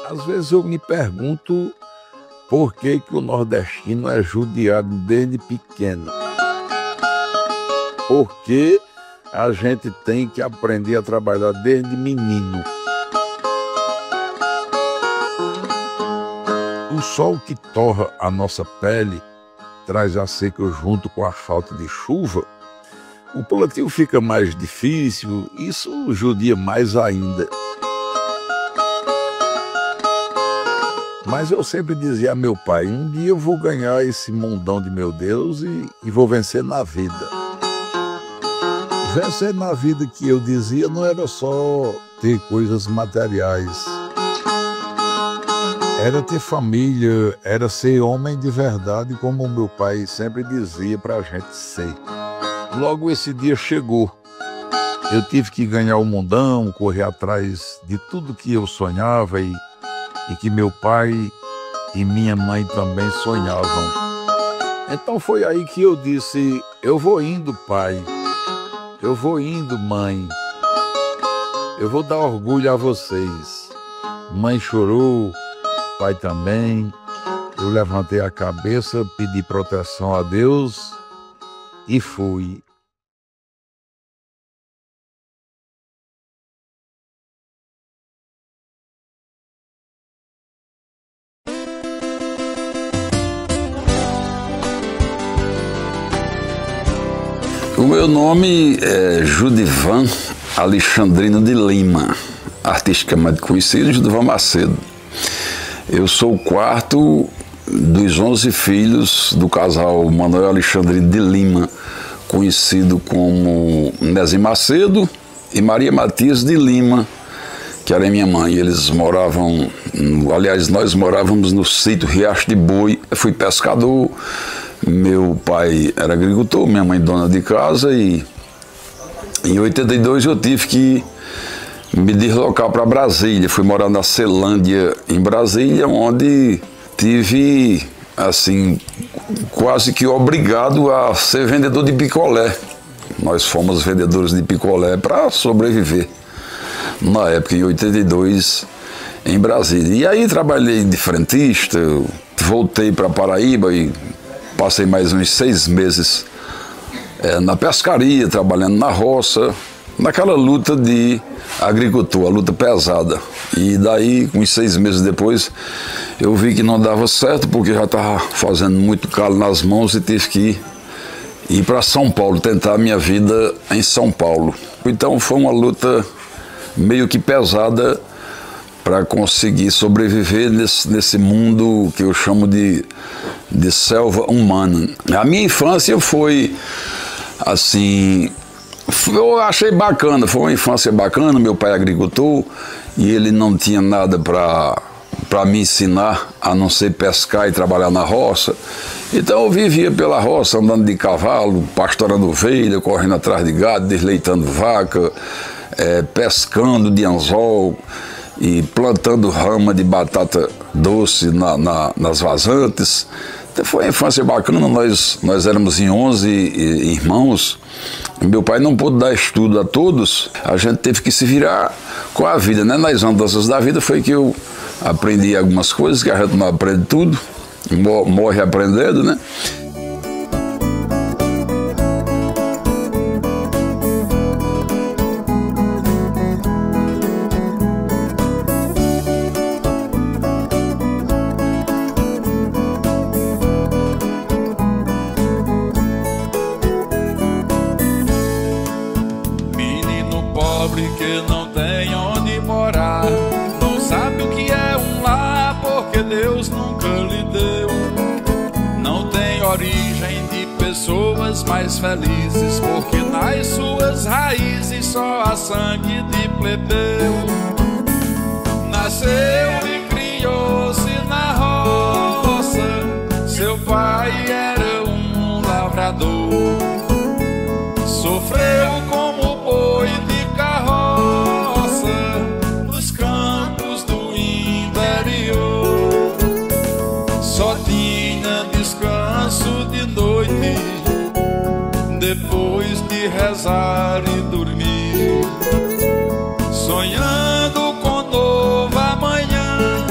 Às vezes eu me pergunto por que que o nordestino é judiado desde pequeno. Por que a gente tem que aprender a trabalhar desde menino? O sol que torra a nossa pele traz a seca junto com a falta de chuva. O plantio fica mais difícil, isso judia mais ainda. Mas eu sempre dizia a meu pai, um dia eu vou ganhar esse mundão de meu Deus e vou vencer na vida. Vencer na vida que eu dizia não era só ter coisas materiais. Era ter família, era ser homem de verdade, como o meu pai sempre dizia pra gente ser. Logo esse dia chegou. Eu tive que ganhar o mundão, correr atrás de tudo que eu sonhava e que meu pai e minha mãe também sonhavam. Então foi aí que eu disse, eu vou indo, pai. Eu vou indo, mãe. Eu vou dar orgulho a vocês. Mãe chorou, pai também. Eu levantei a cabeça, pedi proteção a Deus e fui. O meu nome é Judivan Alexandrino de Lima, artisticamente conhecido Judivan Macedo. Eu sou o quarto dos 11 filhos do casal Manuel Alexandrino de Lima, conhecido como Nézia Macedo, e Maria Matias de Lima, que era minha mãe. Eles moravam, aliás, nós morávamos no sítio Riacho de Boi. Eu fui pescador. Meu pai era agricultor, minha mãe dona de casa, e em 82 eu tive que me deslocar para Brasília. Fui morar na Celândia, em Brasília, onde tive, assim, quase que obrigado a ser vendedor de picolé. Nós fomos vendedores de picolé para sobreviver, na época, em 82, em Brasília. E aí trabalhei de frentista, voltei para Paraíba e passei mais uns 6 meses na pescaria, trabalhando na roça, naquela luta de agricultor, a luta pesada. E daí, uns 6 meses depois, eu vi que não dava certo, porque já estava fazendo muito calo nas mãos e tive que ir para São Paulo, tentar a minha vida em São Paulo. Então foi uma luta meio que pesada para conseguir sobreviver nesse mundo que eu chamo de selva humana. A minha infância foi, assim, eu achei bacana, foi uma infância bacana. Meu pai é agricultor e ele não tinha nada para me ensinar, a não ser pescar e trabalhar na roça. Então eu vivia pela roça, andando de cavalo, pastorando ovelha, correndo atrás de gado, desleitando vaca, pescando de anzol e plantando rama de batata doce nas vazantes. Então foi uma infância bacana. Nós éramos em 11 irmãos. Meu pai não pôde dar estudo a todos, a gente teve que se virar com a vida, né? Nas andanças da vida foi que eu aprendi algumas coisas, que a gente não aprende tudo, morre aprendendo, né? Que não tem onde morar, não sabe o que é um lar, porque Deus nunca lhe deu. Não tem origem de pessoas mais felizes, porque nas suas raízes só há sangue de plebeu. Nasceu e criou-se na roça, seu pai era um lavrador. Sofreu como boi de carroça nos campos do interior. Só tinha descanso de noite, depois de rezar e dormir, sonhando com novo amanhã.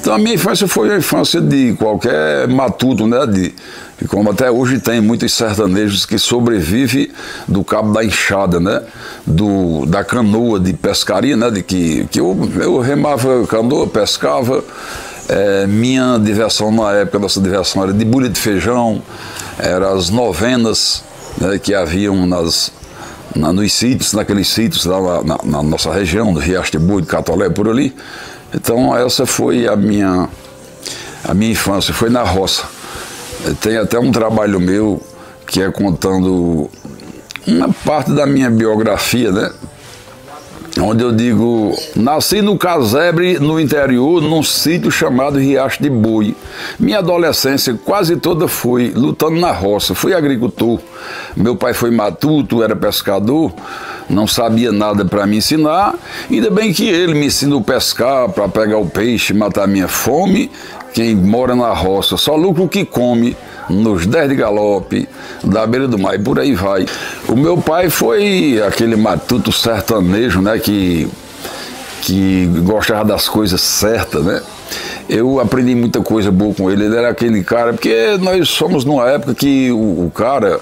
Então a minha infância foi a infância de qualquer matuto, né? E como até hoje tem muitos sertanejos que sobrevivem do cabo da enxada, né? Da canoa de pescaria, né? Que eu remava canoa, pescava. Minha diversão na época, nossa diversão era de bulha de feijão, eram as novenas, né, que haviam nos sítios, naqueles sítios lá na nossa região, do Riacho de Boi, de Catolé, por ali. Então essa foi a minha infância, foi na roça. Tem até um trabalho meu que é contando uma parte da minha biografia, né? Onde eu digo, nasci no casebre, no interior, num sítio chamado Riacho de Boi. Minha adolescência quase toda foi lutando na roça, fui agricultor. Meu pai foi matuto, era pescador, não sabia nada para me ensinar. Ainda bem que ele me ensinou a pescar, para pegar o peixe, matar a minha fome. Quem mora na roça só lucra o que come, nos 10 de galope, da beira do mar, e por aí vai. O meu pai foi aquele matuto sertanejo, né, que gostava das coisas certas, né? Eu aprendi muita coisa boa com ele. Ele era aquele cara, porque nós somos numa época que o cara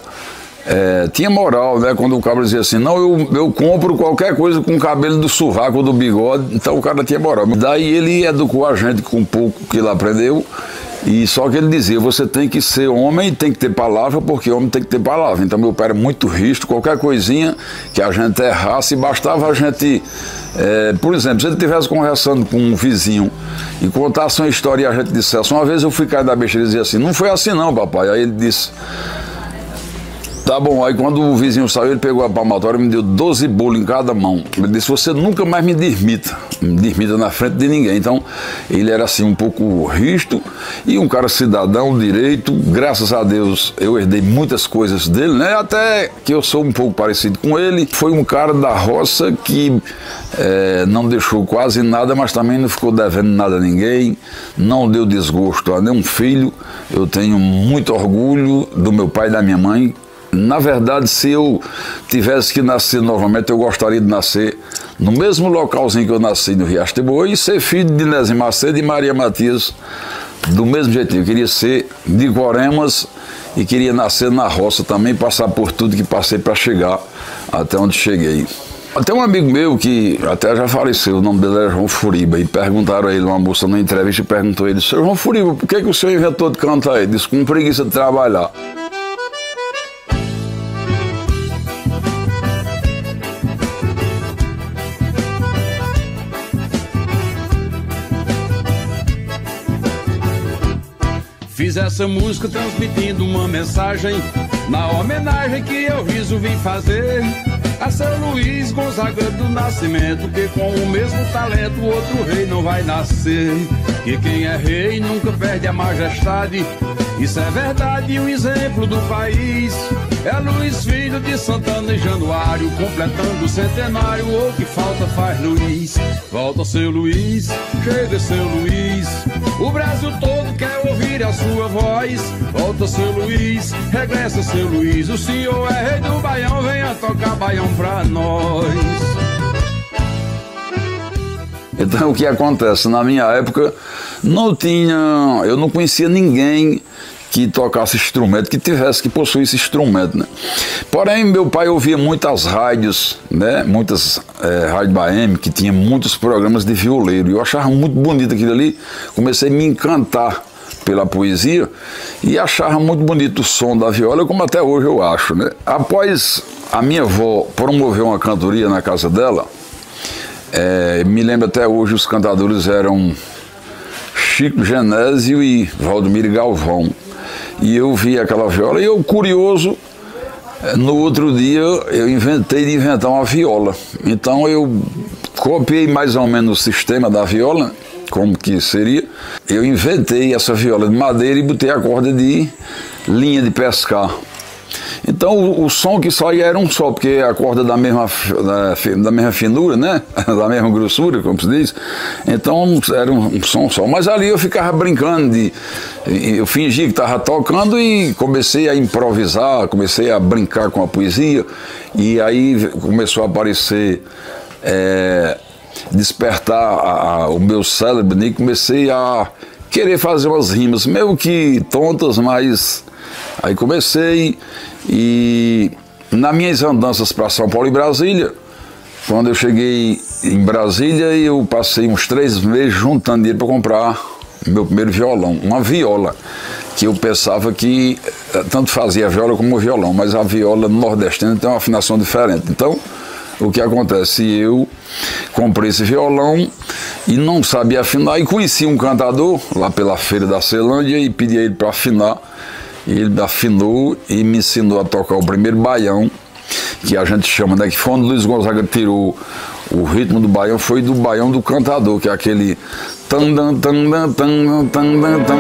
tinha moral, né? Quando o cara dizia assim, não, eu compro qualquer coisa com o cabelo do sovaco ou do bigode, então o cara tinha moral. Daí ele educou a gente com um pouco que ele aprendeu. E só que ele dizia, você tem que ser homem, tem que ter palavra, porque homem tem que ter palavra. Então meu pai era muito rígido, qualquer coisinha que a gente errasse, bastava a gente, por exemplo, se ele estivesse conversando com um vizinho e contasse uma história e a gente dissesse, uma vez eu fui cair da besteira e dizia assim, não foi assim não, papai. Aí ele disse, tá bom. Aí quando o vizinho saiu, ele pegou a palmatória e me deu 12 bolos em cada mão. Ele disse, você nunca mais me desmita na frente de ninguém. Então, ele era assim um pouco rígido e um cara cidadão, direito. Graças a Deus, eu herdei muitas coisas dele, né? Até que eu sou um pouco parecido com ele. Foi um cara da roça que não deixou quase nada, mas também não ficou devendo nada a ninguém. Não deu desgosto a nenhum filho. Eu tenho muito orgulho do meu pai e da minha mãe. Na verdade, se eu tivesse que nascer novamente, eu gostaria de nascer no mesmo localzinho que eu nasci, no Riacho de Boi, e ser filho de Nézio Macedo e Maria Matias, do mesmo jeitinho. Eu queria ser de Guaremas e queria nascer na roça também, passar por tudo que passei para chegar até onde cheguei. Tem um amigo meu que até já faleceu, o nome dele era João Furiba, e perguntaram a ele, uma moça na entrevista perguntou a ele, seu João Furiba, por que o senhor inventou de cantar? Ele disse, com preguiça de trabalhar. Fiz essa música transmitindo uma mensagem, na homenagem que eu riso vim fazer a São Luís Gonzaga do Nascimento, que com o mesmo talento outro rei não vai nascer. Que quem é rei nunca perde a majestade, isso é verdade, um exemplo do país. É Luís, filho de Santana em Januário, completando o centenário, o que falta faz Luís. Volta seu Luís, chega seu Luís, o Brasil todo quer ouvir a sua voz. Volta seu Luís, regressa seu Luís, o senhor é rei do Baião, venha tocar Baião pra nós. Então o que acontece? Na minha época eu não conhecia ninguém que tocasse instrumento, que possuísse instrumento, né? Porém, meu pai ouvia muitas rádios, né? Muitas rádios AM, que tinha muitos programas de violeiro. Eu achava muito bonito aquilo ali, comecei a me encantar pela poesia e achava muito bonito o som da viola, como até hoje eu acho, né? Após a minha avó promover uma cantoria na casa dela, me lembro até hoje, os cantadores eram Chico Genésio e Valdomiro Galvão. E eu vi aquela viola e eu, curioso, no outro dia eu inventei de inventar uma viola. Então eu copiei mais ou menos o sistema da viola, como que seria. Eu inventei essa viola de madeira e botei a corda de linha de pescar. Então o som que saía era um só, porque a corda da mesma finura, né? Da mesma grossura, como se diz. Então era um som só. Mas ali eu ficava brincando, eu fingia que estava tocando e comecei a improvisar, comecei a brincar com a poesia. E aí começou a aparecer despertar o meu cérebro e comecei a querer fazer umas rimas, meio que tontas, mas aí comecei. E nas minhas andanças para São Paulo e Brasília, quando eu cheguei em Brasília, eu passei uns 3 meses juntando dinheiro para comprar meu primeiro violão, uma viola, que eu pensava que tanto fazia a viola como o violão, mas a viola nordestina tem uma afinação diferente. Então, o que acontece? Eu comprei esse violão e não sabia afinar, e conheci um cantador lá pela feira da Ceilândia e pedi a ele para afinar. Ele afinou e me ensinou a tocar o primeiro baião, que a gente chama, né? Que foi onde Luiz Gonzaga tirou o ritmo do baião, foi do baião do cantador, que é aquele tan dan tan dan tan tan dan tan.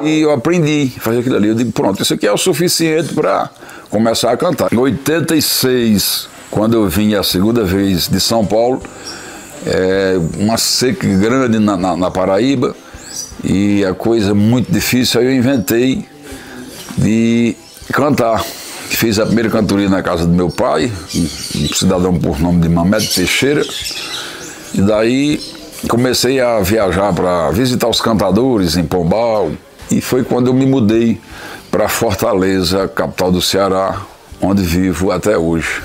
E eu aprendi a fazer aquilo ali. Eu digo, pronto, isso aqui é o suficiente para começar a cantar. Em 86, quando eu vim a segunda vez de São Paulo, uma seca grande na Paraíba, e a coisa muito difícil, aí eu inventei de cantar. Fiz a primeira cantoria na casa do meu pai, um cidadão por nome de Mamed Teixeira, e daí comecei a viajar para visitar os cantadores em Pombal. E foi quando eu me mudei para Fortaleza, capital do Ceará, onde vivo até hoje.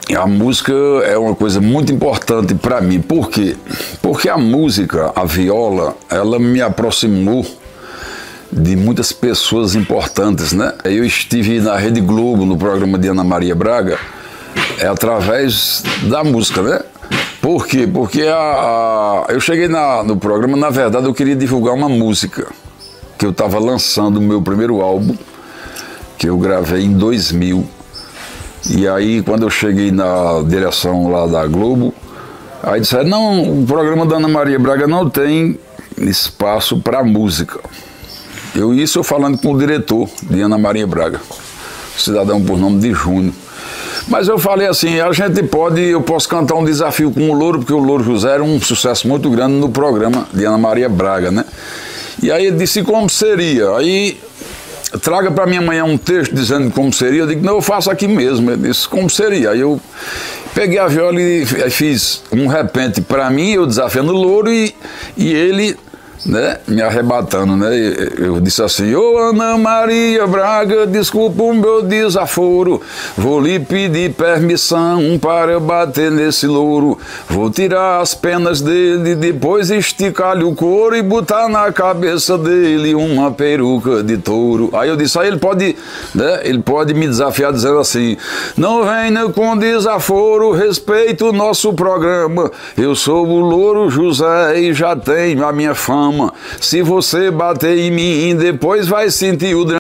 E a música é uma coisa muito importante para mim. Por quê? Porque a música, a viola, ela me aproximou de muitas pessoas importantes, né? Eu estive na Rede Globo, no programa de Ana Maria Braga, através da música, né? Por quê? Porque eu cheguei no programa, na verdade, eu queria divulgar uma música, que eu estava lançando o meu primeiro álbum, que eu gravei em 2000. E aí, quando eu cheguei na direção lá da Globo, aí disseram, não, o programa da Ana Maria Braga não tem espaço para música. Isso eu falando com o diretor de Ana Maria Braga, cidadão por nome de Júnior. Mas eu falei assim, eu posso cantar um desafio com o Louro, porque o Louro José era um sucesso muito grande no programa de Ana Maria Braga, né? E aí ele disse como seria. Aí traga para mim amanhã um texto dizendo como seria. Eu digo, não, eu faço aqui mesmo. Ele disse como seria. Aí eu peguei a viola e fiz um repente para mim, eu desafiando o Louro e ele, né, me arrebatando, né? Eu disse assim, ô Ana Maria Braga, desculpa o meu desaforo, vou lhe pedir permissão para bater nesse louro, vou tirar as penas dele, depois esticar-lhe o couro e botar na cabeça dele uma peruca de touro. Aí eu disse, aí ele pode, né, ele pode me desafiar dizendo assim, não venha com desaforo, respeito o nosso programa, eu sou o Louro José e já tenho a minha fama. Se você bater em mim, depois vai sentir o drama.